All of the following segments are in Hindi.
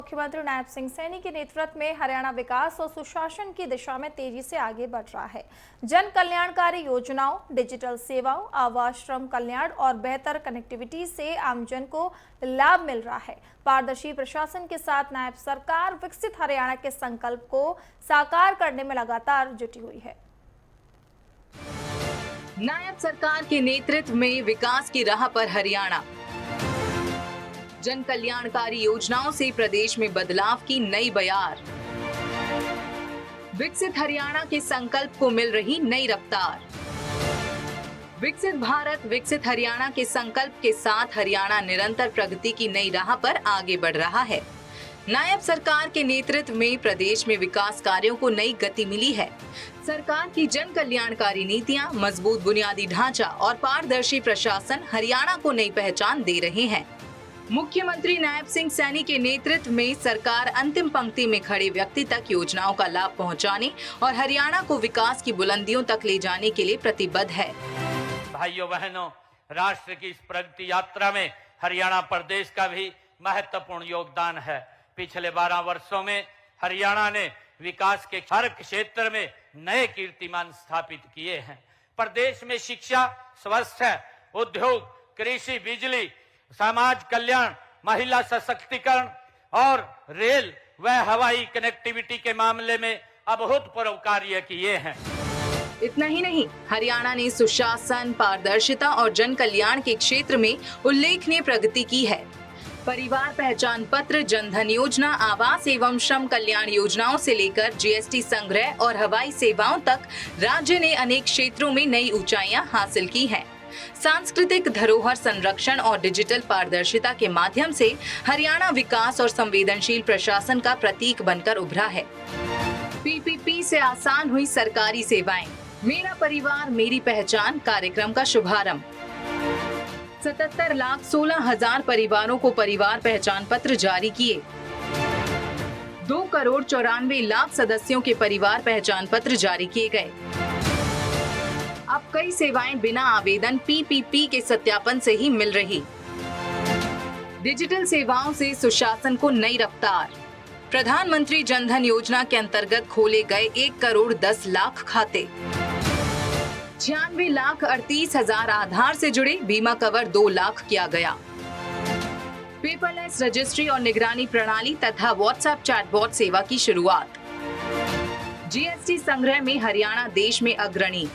मुख्यमंत्री नायब सिंह सैनी के नेतृत्व में हरियाणा विकास और सुशासन की दिशा में तेजी से आगे बढ़ रहा है। जन कल्याणकारी योजनाओं, डिजिटल सेवाओं, आवास, श्रम कल्याण और बेहतर कनेक्टिविटी से आमजन को लाभ मिल रहा है। पारदर्शी प्रशासन के साथ नायब सरकार विकसित हरियाणा के संकल्प को साकार करने में लगातार जुटी हुई है। नायब सरकार के नेतृत्व में विकास की राह पर हरियाणा। जन कल्याणकारी योजनाओं से प्रदेश में बदलाव की नई बयार। विकसित हरियाणा के संकल्प को मिल रही नई रफ्तार। विकसित भारत, विकसित हरियाणा के संकल्प के साथ हरियाणा निरंतर प्रगति की नई राह पर आगे बढ़ रहा है। नायब सरकार के नेतृत्व में प्रदेश में विकास कार्यों को नई गति मिली है। सरकार की जन कल्याणकारी नीतियां, मजबूत बुनियादी ढांचा और पारदर्शी प्रशासन हरियाणा को नई पहचान दे रहे हैं। मुख्यमंत्री नायब सिंह सैनी के नेतृत्व में सरकार अंतिम पंक्ति में खड़े व्यक्ति तक योजनाओं का लाभ पहुंचाने और हरियाणा को विकास की बुलंदियों तक ले जाने के लिए प्रतिबद्ध है। भाइयों बहनों, राष्ट्र की इस प्रगति यात्रा में हरियाणा प्रदेश का भी महत्वपूर्ण योगदान है। पिछले 12 वर्षों में हरियाणा ने विकास के हर क्षेत्र में नए कीर्तिमान स्थापित किए हैं। प्रदेश में शिक्षा, स्वास्थ्य, उद्योग, कृषि, बिजली, समाज कल्याण, महिला सशक्तिकरण और रेल व हवाई कनेक्टिविटी के मामले में अभूतपूर्व कार्य किए हैं। इतना ही नहीं, हरियाणा ने सुशासन, पारदर्शिता और जन कल्याण के क्षेत्र में उल्लेखनीय प्रगति की है। परिवार पहचान पत्र, जनधन योजना, आवास एवं श्रम कल्याण योजनाओं से लेकर जीएसटी संग्रह और हवाई सेवाओं तक राज्य ने अनेक क्षेत्रों में नई ऊंचाइयां हासिल की हैं। सांस्कृतिक धरोहर संरक्षण और डिजिटल पारदर्शिता के माध्यम से हरियाणा विकास और संवेदनशील प्रशासन का प्रतीक बनकर उभरा है। पीपीपी से आसान हुई सरकारी सेवाएं। मेरा परिवार मेरी पहचान कार्यक्रम का शुभारंभ। 77,16,000 परिवारों को परिवार पहचान पत्र जारी किए। 2,94,00,000 सदस्यों के परिवार पहचान पत्र जारी किए गए। अब कई सेवाएं बिना आवेदन पीपीपी के सत्यापन से ही मिल रही। डिजिटल सेवाओं से सुशासन को नई रफ्तार। प्रधानमंत्री जनधन योजना के अंतर्गत खोले गए 1,10,00,000 खाते। 96,38,000 आधार से जुड़े, बीमा कवर 2 लाख किया गया। पेपरलेस रजिस्ट्री और निगरानी प्रणाली तथा व्हाट्सएप चैटबॉट सेवा की शुरुआत। जीएसटी संग्रह में हरियाणा देश में अग्रणी।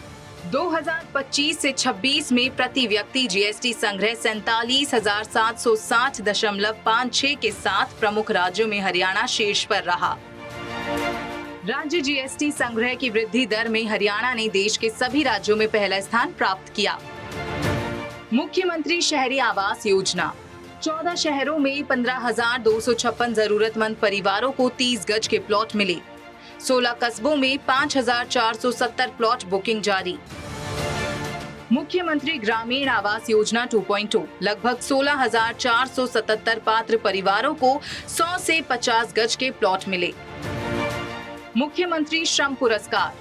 2025 से 26 में प्रति व्यक्ति जीएसटी संग्रह 47,760.56 के साथ प्रमुख राज्यों में हरियाणा शीर्ष पर रहा। राज्य जीएसटी संग्रह की वृद्धि दर में हरियाणा ने देश के सभी राज्यों में पहला स्थान प्राप्त किया। मुख्यमंत्री शहरी आवास योजना। 14 शहरों में 15,256 जरूरतमंद परिवारों को 30 गज के प्लॉट मिले। 16 कस्बों में 5,470 प्लॉट बुकिंग जारी। मुख्यमंत्री ग्रामीण आवास योजना 2.0 लगभग 16,477 पात्र परिवारों को 100 से 50 गज के प्लॉट मिले। मुख्यमंत्री श्रम पुरस्कार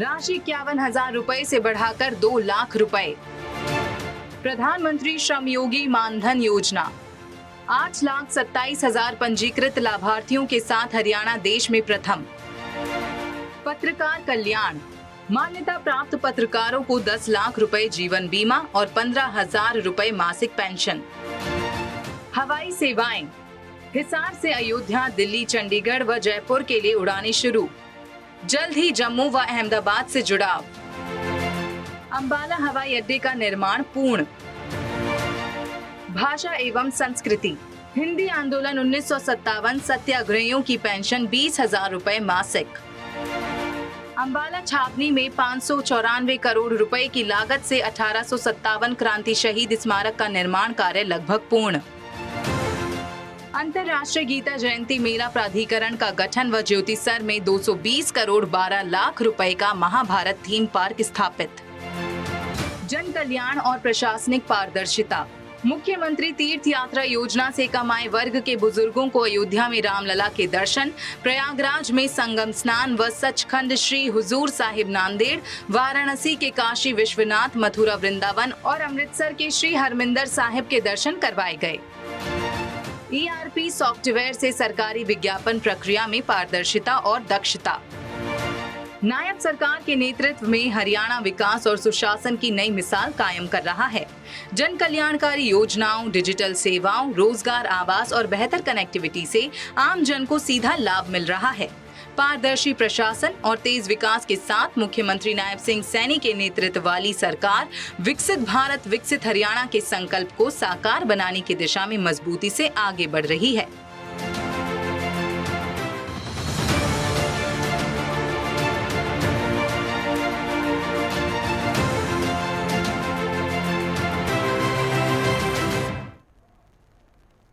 राशि 51,000 रुपए से बढ़ाकर 2 लाख रुपए। प्रधानमंत्री श्रम योगी मानधन योजना 8,27,000 पंजीकृत लाभार्थियों के साथ हरियाणा देश में प्रथम। पत्रकार कल्याण मान्यता प्राप्त पत्रकारों को 10 लाख रुपए जीवन बीमा और 15,000 रुपए मासिक पेंशन। हवाई सेवाएं हिसार से अयोध्या, दिल्ली, चंडीगढ़ व जयपुर के लिए उड़ानें शुरू। जल्द ही जम्मू व अहमदाबाद से जुड़ाव। अंबाला हवाई अड्डे का निर्माण पूर्ण। भाषा एवं संस्कृति हिंदी आंदोलन 1957 सत्याग्रहियों की पेंशन 20,000 रुपए मासिक। अंबाला छावनी में 594 करोड़ रुपए की लागत से 1857 क्रांति शहीद स्मारक का निर्माण कार्य लगभग पूर्ण। अंतर्राष्ट्रीय गीता जयंती मेला प्राधिकरण का गठन व ज्योतिसर में 220 करोड़ 12 लाख रुपए का महाभारत थीम पार्क स्थापित। जन कल्याण और प्रशासनिक पारदर्शिता मुख्यमंत्री तीर्थ यात्रा योजना से कमाए वर्ग के बुजुर्गों को अयोध्या में रामलला के दर्शन, प्रयागराज में संगम स्नान व सचखंड श्री हुजूर साहिब नांदेड़, वाराणसी के काशी विश्वनाथ, मथुरा वृंदावन और अमृतसर के श्री हरमिंदर साहिब के दर्शन करवाए गए। ERP सॉफ्टवेयर से सरकारी विज्ञापन प्रक्रिया में पारदर्शिता और दक्षता। नायब सरकार के नेतृत्व में हरियाणा विकास और सुशासन की नई मिसाल कायम कर रहा है। जन कल्याणकारी योजनाओं, डिजिटल सेवाओं, रोजगार, आवास और बेहतर कनेक्टिविटी से आम जन को सीधा लाभ मिल रहा है। पारदर्शी प्रशासन और तेज विकास के साथ मुख्यमंत्री नायब सिंह सैनी के नेतृत्व वाली सरकार विकसित भारत, विकसित हरियाणा के संकल्प को साकार बनाने की दिशा में मजबूती से आगे बढ़ रही है।